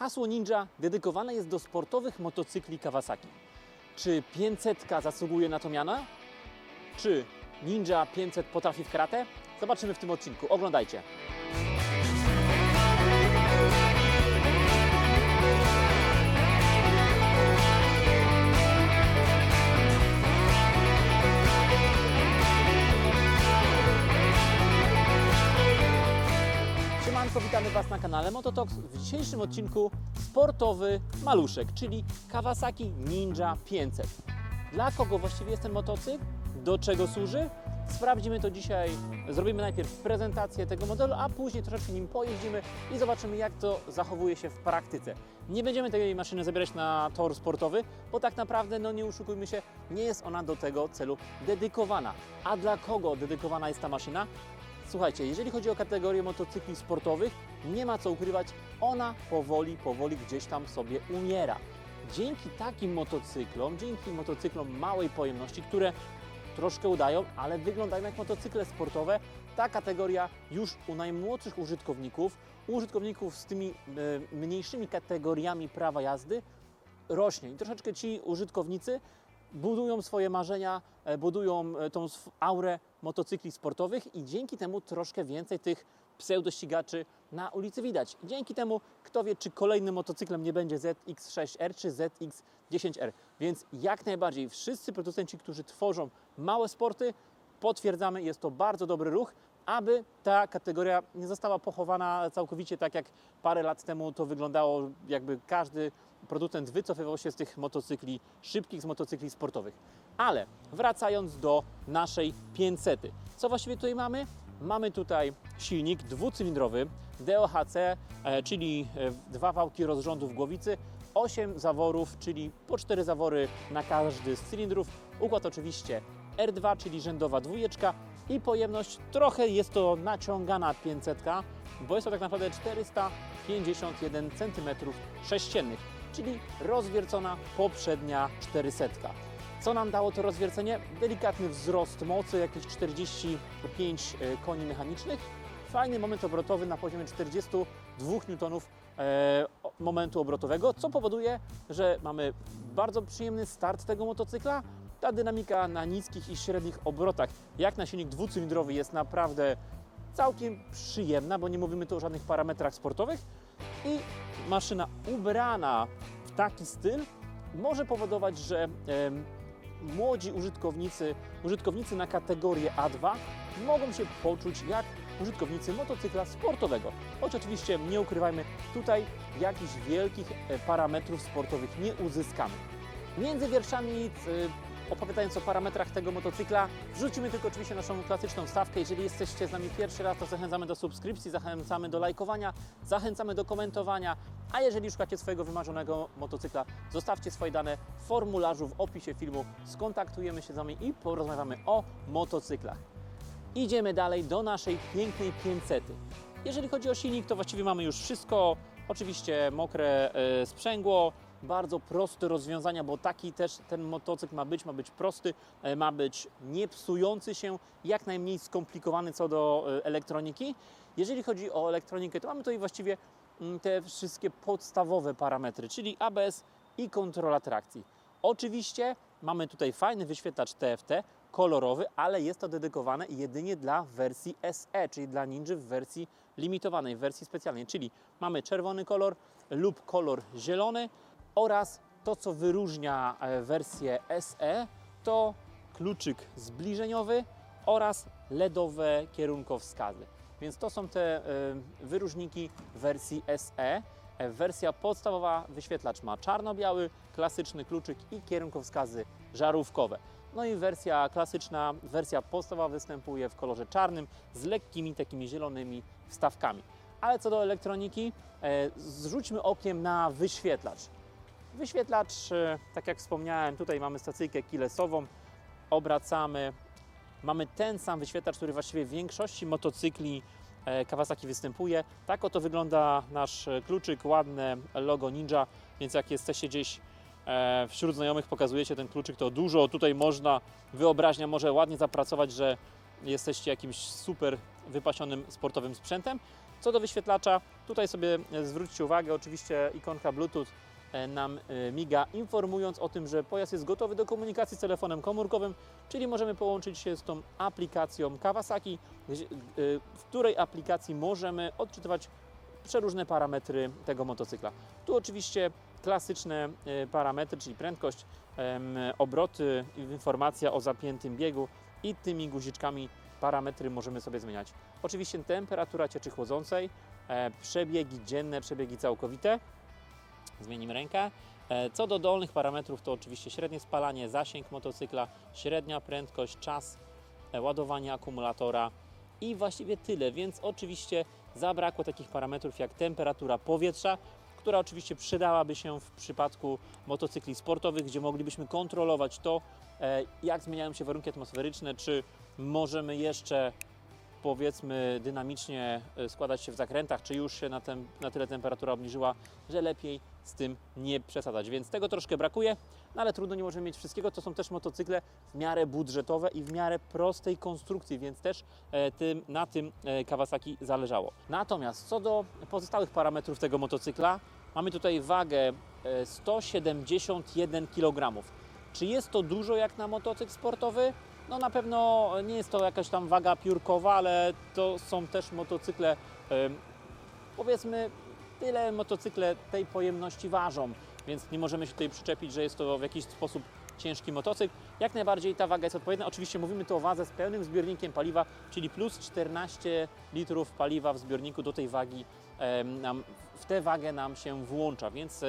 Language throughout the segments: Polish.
Hasło Ninja dedykowane jest do sportowych motocykli Kawasaki. Czy 500 zasługuje na to miano? Czy Ninja 500 potrafi w karate? Zobaczymy w tym odcinku. Oglądajcie. Siemanko, witamy Was na kanale Mototox. W dzisiejszym odcinku sportowy maluszek, czyli Kawasaki Ninja 500. Dla kogo właściwie jest ten motocykl? Do czego służy? Sprawdzimy to dzisiaj. Zrobimy najpierw prezentację tego modelu, a później troszeczkę nim pojeździmy i zobaczymy, jak to zachowuje się w praktyce. Nie będziemy tej maszyny zabierać na tor sportowy, bo tak naprawdę, no nie oszukujmy się, nie jest ona do tego celu dedykowana. A dla kogo dedykowana jest ta maszyna? Słuchajcie, jeżeli chodzi o kategorię motocykli sportowych, nie ma co ukrywać, ona powoli gdzieś tam sobie umiera. Dzięki takim motocyklom, dzięki motocyklom małej pojemności, które troszkę udają, ale wyglądają jak motocykle sportowe, ta kategoria już u najmłodszych użytkowników z tymi mniejszymi kategoriami prawa jazdy rośnie. I troszeczkę ci użytkownicy budują swoje marzenia, budują tą aurę motocykli sportowych i dzięki temu troszkę więcej tych pseudościgaczy na ulicy widać. Dzięki temu, kto wie, czy kolejnym motocyklem nie będzie ZX6R czy ZX10R. Więc jak najbardziej wszyscy producenci, którzy tworzą małe sporty, potwierdzamy, jest to bardzo dobry ruch, aby ta kategoria nie została pochowana całkowicie tak jak parę lat temu to wyglądało, jakby każdy producent wycofywał się z tych motocykli szybkich, z motocykli sportowych. Ale wracając do naszej 500. Co właściwie tutaj mamy? Mamy tutaj silnik dwucylindrowy DOHC, czyli dwa wałki rozrządu w głowicy, 8 zaworów, czyli po 4 zawory na każdy z cylindrów. Układ oczywiście R2, czyli rzędowa dwójeczka i pojemność trochę jest to naciągana 500, bo jest to tak naprawdę 451 cm3, czyli rozwiercona poprzednia 400. Co nam dało to rozwiercenie? Delikatny wzrost mocy, jakieś 45 koni mechanicznych. Fajny moment obrotowy na poziomie 42 N momentu obrotowego, co powoduje, że mamy bardzo przyjemny start tego motocykla. Ta dynamika na niskich i średnich obrotach, jak na silnik dwucylindrowy, jest naprawdę całkiem przyjemna, bo nie mówimy tu o żadnych parametrach sportowych i maszyna ubrana w taki styl może powodować, że młodzi użytkownicy na kategorię A2 mogą się poczuć jak użytkownicy motocykla sportowego. Choć oczywiście nie ukrywajmy, tutaj jakichś wielkich parametrów sportowych nie uzyskamy. Między wierszami, opowiadając o parametrach tego motocykla, wrzucimy tylko oczywiście naszą klasyczną stawkę. Jeżeli jesteście z nami pierwszy raz, to zachęcamy do subskrypcji, zachęcamy do lajkowania, zachęcamy do komentowania, a jeżeli szukacie swojego wymarzonego motocykla, zostawcie swoje dane w formularzu w opisie filmu, skontaktujemy się z Wami i porozmawiamy o motocyklach. Idziemy dalej do naszej pięknej 500. Jeżeli chodzi o silnik, to właściwie mamy już wszystko, oczywiście mokre sprzęgło, bardzo proste rozwiązania, bo taki też ten motocykl ma być prosty, ma być nie psujący się, jak najmniej skomplikowany co do elektroniki. Jeżeli chodzi o elektronikę, to mamy tutaj właściwie te wszystkie podstawowe parametry, czyli ABS i kontrola trakcji. Oczywiście mamy tutaj fajny wyświetlacz TFT, kolorowy, ale jest to dedykowane jedynie dla wersji SE, czyli dla Ninja w wersji limitowanej, w wersji specjalnej, czyli mamy czerwony kolor lub kolor zielony oraz to, co wyróżnia wersję SE, to kluczyk zbliżeniowy oraz LEDowe kierunkowskazy. Więc to są te wyróżniki wersji SE. Wersja podstawowa, wyświetlacz ma czarno-biały, klasyczny kluczyk i kierunkowskazy żarówkowe. No i wersja klasyczna, wersja podstawowa występuje w kolorze czarnym z lekkimi takimi zielonymi wstawkami. Ale co do elektroniki, zrzućmy okiem na wyświetlacz. Wyświetlacz, tak jak wspomniałem, tutaj mamy stacyjkę keylessową, obracamy. Mamy ten sam wyświetlacz, który właściwie w większości motocykli Kawasaki występuje. Tak oto wygląda nasz kluczyk, ładne logo Ninja, więc jak jesteście gdzieś wśród znajomych, pokazujecie ten kluczyk, to dużo tutaj wyobraźnia może ładnie zapracować, że jesteście jakimś super wypasionym sportowym sprzętem. Co do wyświetlacza, tutaj sobie zwróćcie uwagę, oczywiście ikonka Bluetooth nam miga, informując o tym, że pojazd jest gotowy do komunikacji z telefonem komórkowym, czyli możemy połączyć się z tą aplikacją Kawasaki, w której aplikacji możemy odczytywać przeróżne parametry tego motocykla. Tu oczywiście klasyczne parametry, czyli prędkość, obroty, informacja o zapiętym biegu i tymi guziczkami parametry możemy sobie zmieniać. Oczywiście temperatura cieczy chłodzącej, przebiegi dzienne, przebiegi całkowite. Zmienimy rękę. Co do dolnych parametrów, to oczywiście średnie spalanie, zasięg motocykla, średnia prędkość, czas ładowania akumulatora i właściwie tyle, więc oczywiście zabrakło takich parametrów jak temperatura powietrza, która oczywiście przydałaby się w przypadku motocykli sportowych, gdzie moglibyśmy kontrolować to, jak zmieniają się warunki atmosferyczne, czy możemy jeszcze, powiedzmy, dynamicznie składać się w zakrętach, czy już się na tyle temperatura obniżyła, że lepiej z tym nie przesadzać. Więc tego troszkę brakuje, no ale trudno, nie możemy mieć wszystkiego. To są też motocykle w miarę budżetowe i w miarę prostej konstrukcji, więc też na tym Kawasaki zależało. Natomiast co do pozostałych parametrów tego motocykla, mamy tutaj wagę 171 kg. Czy jest to dużo jak na motocykl sportowy? No na pewno nie jest to jakaś tam waga piórkowa, ale to są też motocykle, powiedzmy, tyle motocykle tej pojemności ważą, więc nie możemy się tutaj przyczepić, że jest to w jakiś sposób ciężki motocykl. Jak najbardziej ta waga jest odpowiednia. Oczywiście mówimy tu o wadze z pełnym zbiornikiem paliwa, czyli plus 14 litrów paliwa w zbiorniku do tej wagi, w tę wagę nam się włącza, więc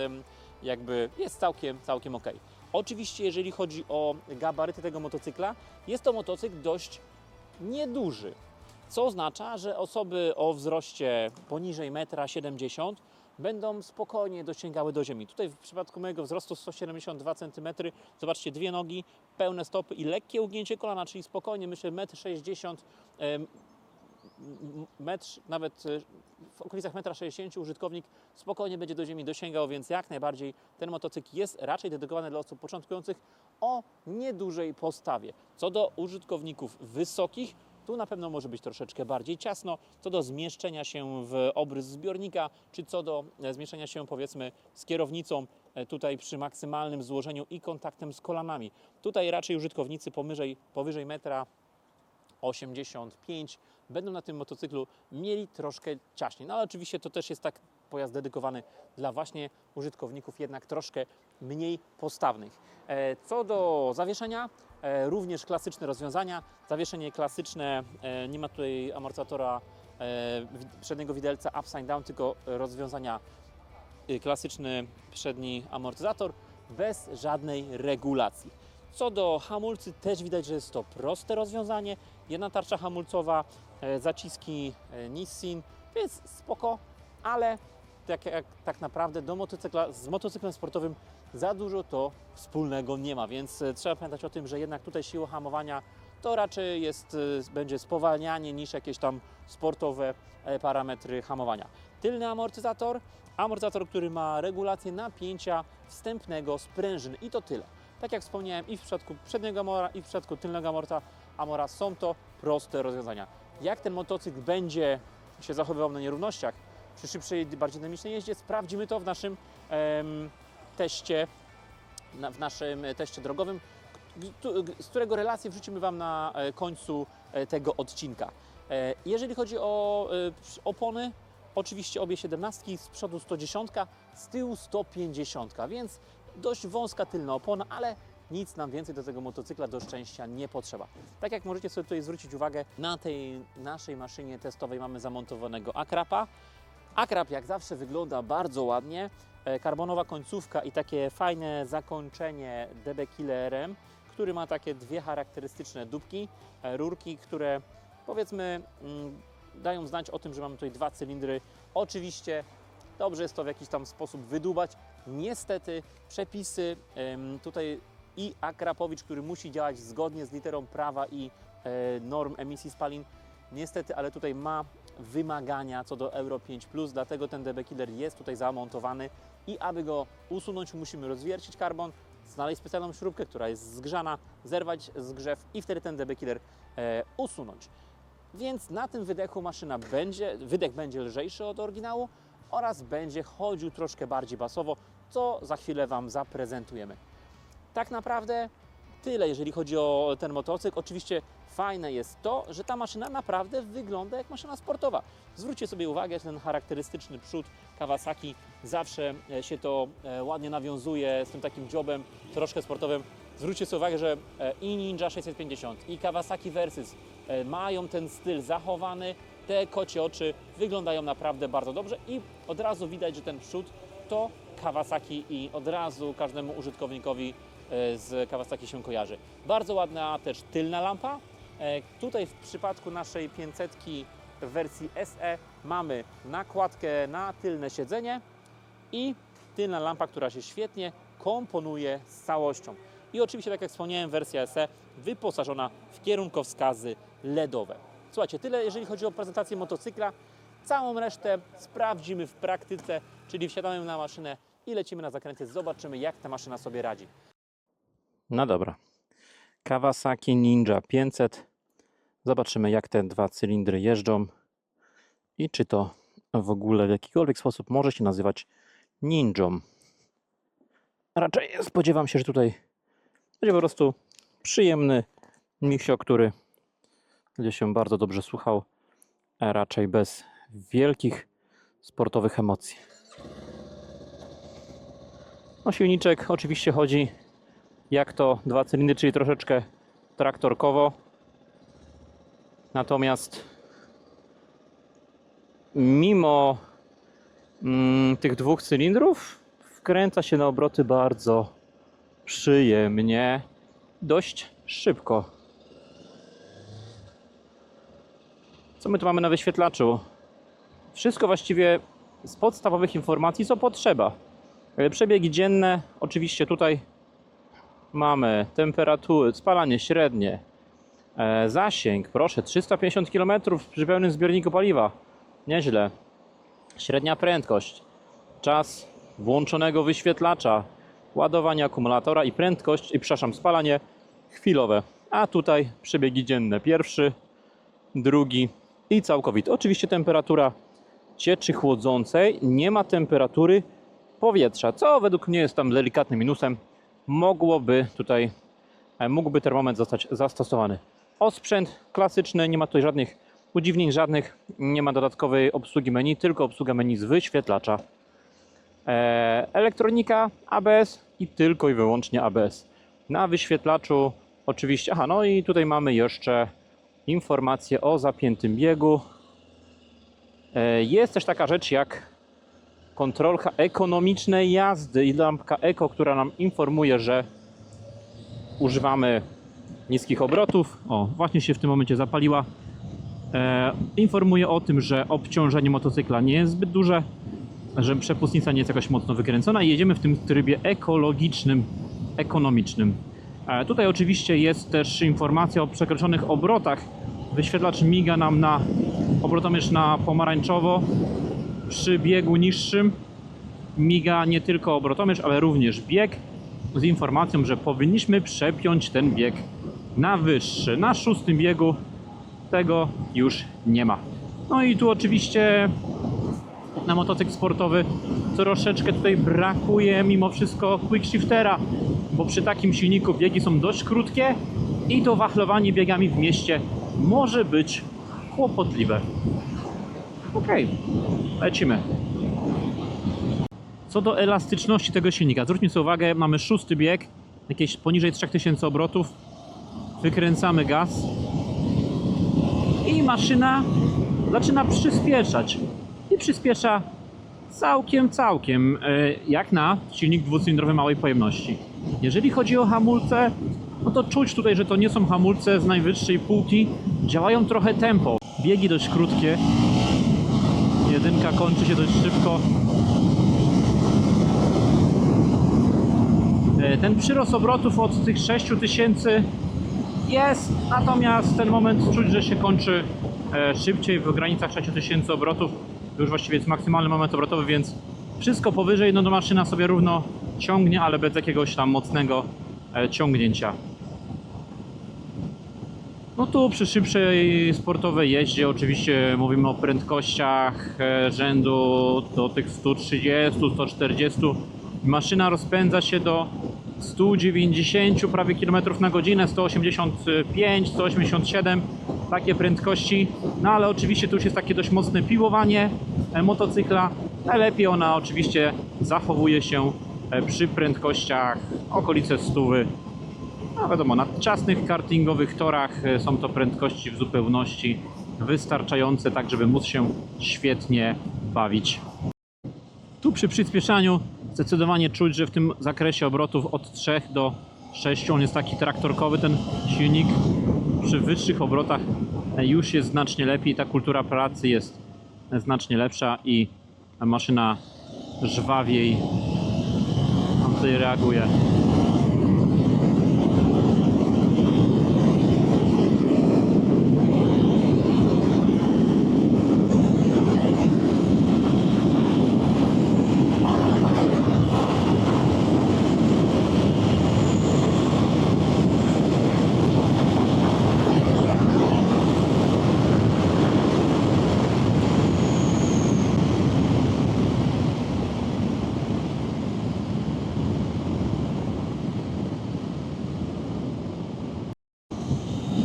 jakby jest całkiem ok. Oczywiście jeżeli chodzi o gabaryty tego motocykla, jest to motocykl dość nieduży, co oznacza, że osoby o wzroście poniżej 1,70 m będą spokojnie dosięgały do ziemi. Tutaj w przypadku mojego wzrostu 172 cm, zobaczcie, dwie nogi, pełne stopy i lekkie ugnięcie kolana, czyli spokojnie, myślę, 1,60 m, nawet w okolicach 1,60 m użytkownik spokojnie będzie do ziemi dosięgał, więc jak najbardziej ten motocykl jest raczej dedykowany dla osób początkujących o niedużej postawie. Co do użytkowników wysokich, tu na pewno może być troszeczkę bardziej ciasno, co do zmieszczenia się w obrys zbiornika, czy co do zmieszczenia się, powiedzmy, z kierownicą, tutaj przy maksymalnym złożeniu i kontaktem z kolanami. Tutaj raczej użytkownicy powyżej 1,85 m będą na tym motocyklu mieli troszkę ciaśniej. No ale oczywiście to też jest tak pojazd dedykowany dla właśnie użytkowników jednak troszkę mniej postawnych. Co do zawieszenia, również klasyczne rozwiązania. Zawieszenie klasyczne, nie ma tutaj amortyzatora przedniego widelca upside down, tylko rozwiązania klasyczny przedni amortyzator bez żadnej regulacji. Co do hamulcy, też widać, że jest to proste rozwiązanie. Jedna tarcza hamulcowa, zaciski Nissin, więc spoko, ale tak naprawdę z motocyklem sportowym za dużo to wspólnego nie ma, więc trzeba pamiętać o tym, że jednak tutaj siła hamowania to raczej będzie spowalnianie niż jakieś tam sportowe parametry hamowania. Tylny amortyzator, który ma regulację napięcia wstępnego sprężyny i to tyle. Tak jak wspomniałem, i w przypadku przedniego Amora, i w przypadku tylnego Amora są to proste rozwiązania. Jak ten motocykl będzie się zachowywał na nierównościach przy szybszej, bardziej dynamicznej jeździe, sprawdzimy to w naszym teście drogowym, z którego relację wrzucimy Wam na końcu tego odcinka. Jeżeli chodzi o opony, oczywiście obie 17, z przodu 110, z tyłu 150, więc dość wąska tylna opona, ale nic nam więcej do tego motocykla do szczęścia nie potrzeba. Tak jak możecie sobie tutaj zwrócić uwagę, na tej naszej maszynie testowej mamy zamontowanego akrapa. Akrap jak zawsze wygląda bardzo ładnie, karbonowa końcówka i takie fajne zakończenie DB Killerem, który ma takie dwie charakterystyczne dupki, rurki, które, powiedzmy, dają znać o tym, że mamy tutaj dwa cylindry. Oczywiście dobrze jest to w jakiś tam sposób wydubać. Niestety przepisy tutaj i Akrapowicz, który musi działać zgodnie z literą prawa i norm emisji spalin, niestety, ale tutaj ma wymagania co do Euro 5+, dlatego ten DB Killer jest tutaj zamontowany i aby go usunąć, musimy rozwiercić karbon, znaleźć specjalną śrubkę, która jest zgrzana, zerwać zgrzew i wtedy ten DB Killer usunąć. więc na tym wydechu wydech będzie lżejszy od oryginału oraz będzie chodził troszkę bardziej basowo, co za chwilę Wam zaprezentujemy. Tak naprawdę tyle, jeżeli chodzi o ten motocykl. Oczywiście fajne jest to, że ta maszyna naprawdę wygląda jak maszyna sportowa. Zwróćcie sobie uwagę, że ten charakterystyczny przód Kawasaki zawsze się to ładnie nawiązuje z tym takim dziobem troszkę sportowym. Zwróćcie sobie uwagę, że i Ninja 650 i Kawasaki Versys mają ten styl zachowany. Te kocie oczy wyglądają naprawdę bardzo dobrze i od razu widać, że ten przód to Kawasaki i od razu każdemu użytkownikowi z Kawasaki się kojarzy. Bardzo ładna też tylna lampa. Tutaj w przypadku naszej 500 w wersji SE mamy nakładkę na tylne siedzenie i tylna lampa, która się świetnie komponuje z całością. I oczywiście, tak jak wspomniałem, wersja SE wyposażona w kierunkowskazy LEDowe. Słuchajcie, tyle jeżeli chodzi o prezentację motocykla. Całą resztę sprawdzimy w praktyce, czyli wsiadamy na maszynę i lecimy na zakręty. Zobaczymy, jak ta maszyna sobie radzi. No dobra. Kawasaki Ninja 500. Zobaczymy, jak te dwa cylindry jeżdżą i czy to w ogóle w jakikolwiek sposób może się nazywać ninją. Raczej spodziewam się, że tutaj będzie po prostu przyjemny miksio, który będzie się bardzo dobrze słuchał, a raczej bez wielkich sportowych emocji. No, silniczek oczywiście chodzi jak to dwa cylindry, czyli troszeczkę traktorkowo. Natomiast mimo tych dwóch cylindrów wkręca się na obroty bardzo przyjemnie, dość szybko. Co my tu mamy na wyświetlaczu? Wszystko właściwie z podstawowych informacji, co potrzeba. Przebiegi dzienne, oczywiście tutaj mamy temperatury, spalanie średnie, zasięg, proszę, 350 km przy pełnym zbiorniku paliwa, nieźle. Średnia prędkość, czas włączonego wyświetlacza, ładowanie akumulatora i prędkość, spalanie chwilowe. A tutaj przebiegi dzienne, pierwszy, drugi i całkowity. Oczywiście temperatura cieczy chłodzącej, nie ma temperatury powietrza, co według mnie jest tam delikatnym minusem. Mógłby termometr zostać zastosowany. Osprzęt klasyczny, nie ma tutaj żadnych udziwnień, nie ma dodatkowej obsługi menu, tylko obsługa menu z wyświetlacza. Elektronika ABS i tylko i wyłącznie ABS. Na wyświetlaczu oczywiście, no i tutaj mamy jeszcze informacje o zapiętym biegu. Jest też taka rzecz jak kontrolka ekonomicznej jazdy i lampka Eko, która nam informuje, że używamy niskich obrotów. O, właśnie się w tym momencie zapaliła. Informuje o tym, że obciążenie motocykla nie jest zbyt duże, że przepustnica nie jest jakoś mocno wykręcona i jedziemy w tym trybie ekologicznym, ekonomicznym. Tutaj oczywiście jest też informacja o przekroczonych obrotach. Wyświetlacz miga nam na obrotomierz na pomarańczowo. Przy biegu niższym miga nie tylko obrotomierz, ale również bieg z informacją, że powinniśmy przepiąć ten bieg na wyższy. Na 6. biegu tego już nie ma. No i tu oczywiście na motocykl sportowy troszeczkę tutaj brakuje mimo wszystko quick shiftera, bo przy takim silniku biegi są dość krótkie i to wachlowanie biegami w mieście może być kłopotliwe. Ok, lecimy. Co do elastyczności tego silnika, zwróćmy sobie uwagę, mamy 6. bieg, jakieś poniżej 3000 obrotów, wykręcamy gaz i maszyna zaczyna przyspieszać i przyspiesza całkiem jak na silnik dwucylindrowy małej pojemności. Jeżeli chodzi o hamulce, no to czuć tutaj, że to nie są hamulce z najwyższej półki, działają trochę tempo. Biegi dość krótkie, jedynka kończy się dość szybko. Ten przyrost obrotów od tych 6000 jest, natomiast ten moment czuć, że się kończy szybciej, w granicach 6000 obrotów. Już właściwie jest maksymalny moment obrotowy, więc wszystko powyżej, no to maszyna sobie równo ciągnie, ale bez jakiegoś tam mocnego ciągnięcia. No tu przy szybszej sportowej jeździe oczywiście mówimy o prędkościach rzędu do tych 130, 140. Maszyna rozpędza się do 190 prawie kilometrów na godzinę, 185, 187, takie prędkości. No ale oczywiście tu już jest takie dość mocne piłowanie motocykla. Najlepiej ona oczywiście zachowuje się przy prędkościach okolice 100. No wiadomo, na ciasnych kartingowych torach są to prędkości w zupełności wystarczające, tak żeby móc się świetnie bawić. Tu przy przyspieszaniu zdecydowanie czuć, że w tym zakresie obrotów od 3 do 6 on jest taki traktorkowy, ten silnik. Przy wyższych obrotach już jest znacznie lepiej, ta kultura pracy jest znacznie lepsza i maszyna żwawiej tutaj reaguje.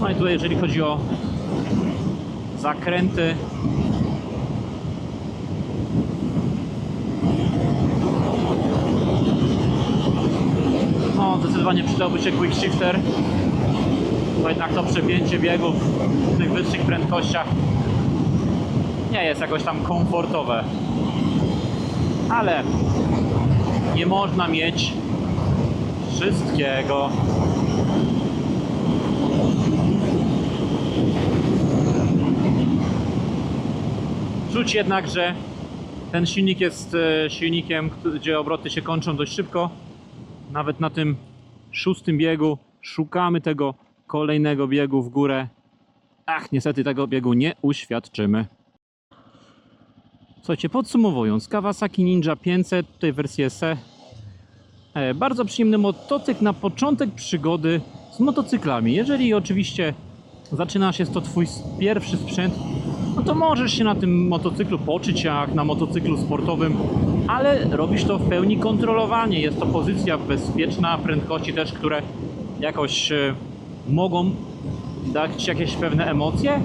No i tutaj jeżeli chodzi o zakręty, no zdecydowanie przydałby się quick shifter, bo jednak to przepięcie biegów w tych wyższych prędkościach nie jest jakoś tam komfortowe, ale nie można mieć wszystkiego. Czuć jednak, że ten silnik jest silnikiem, gdzie obroty się kończą dość szybko. Nawet na tym 6. biegu szukamy tego kolejnego biegu w górę. Ach, niestety tego biegu nie uświadczymy. Słuchajcie, podsumowując, Kawasaki Ninja 500, tutaj wersję SE. Bardzo przyjemny motocykl na początek przygody z motocyklami. Jeżeli oczywiście zaczynasz, jest to twój pierwszy sprzęt, no to możesz się na tym motocyklu poczuć jak na motocyklu sportowym, ale robisz to w pełni kontrolowanie. Jest to pozycja bezpieczna, prędkości też, które jakoś mogą dać ci jakieś pewne emocje,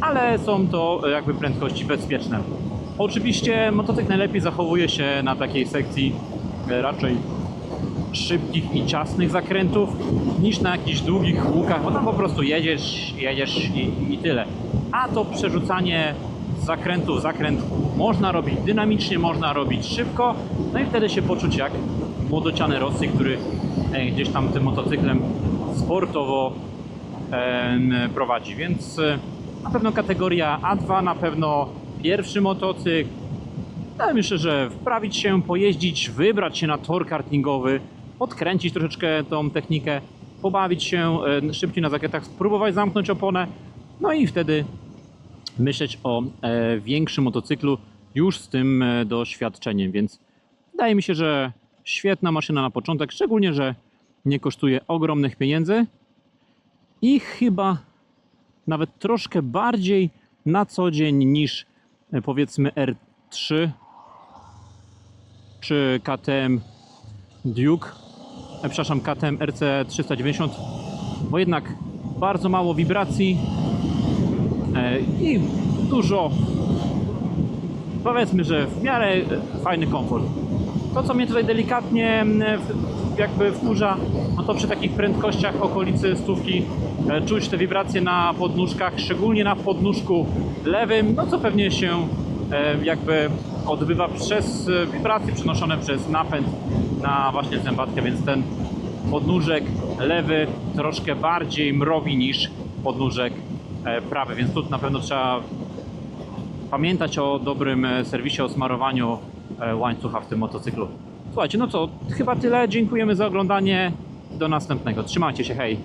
ale są to jakby prędkości bezpieczne. Oczywiście motocykl najlepiej zachowuje się na takiej sekcji raczej szybkich i ciasnych zakrętów niż na jakichś długich łukach, bo tam po prostu jedziesz i tyle. A to przerzucanie z zakrętu w zakręt można robić dynamicznie, można robić szybko, no i wtedy się poczuć jak młodociany Rossi, który gdzieś tam tym motocyklem sportowo prowadzi. Więc na pewno kategoria A2, na pewno pierwszy motocykl. Ja myślę, że wprawić się, pojeździć, wybrać się na tor kartingowy, podkręcić troszeczkę tą technikę, pobawić się szybciej na zakrętach, spróbować zamknąć oponę, no i wtedy myśleć o większym motocyklu już z tym doświadczeniem, więc wydaje mi się, że świetna maszyna na początek, szczególnie, że nie kosztuje ogromnych pieniędzy i chyba nawet troszkę bardziej na co dzień niż powiedzmy R3 czy KTM Duke, przepraszam, KTM RC390, bo jednak bardzo mało wibracji i dużo, powiedzmy, że w miarę fajny komfort. To, co mnie tutaj delikatnie jakby wkurza, no to przy takich prędkościach okolicy 100 czuć te wibracje na podnóżkach, szczególnie na podnóżku lewym, no co pewnie się jakby odbywa przez wibracje przenoszone przez napęd na właśnie zębatkę, więc ten podnóżek lewy troszkę bardziej mrowi niż podnóżek prawy, więc tu na pewno trzeba pamiętać o dobrym serwisie, o smarowaniu łańcucha w tym motocyklu. Słuchajcie, no co, chyba tyle. Dziękujemy za oglądanie. Do następnego. Trzymajcie się, hej!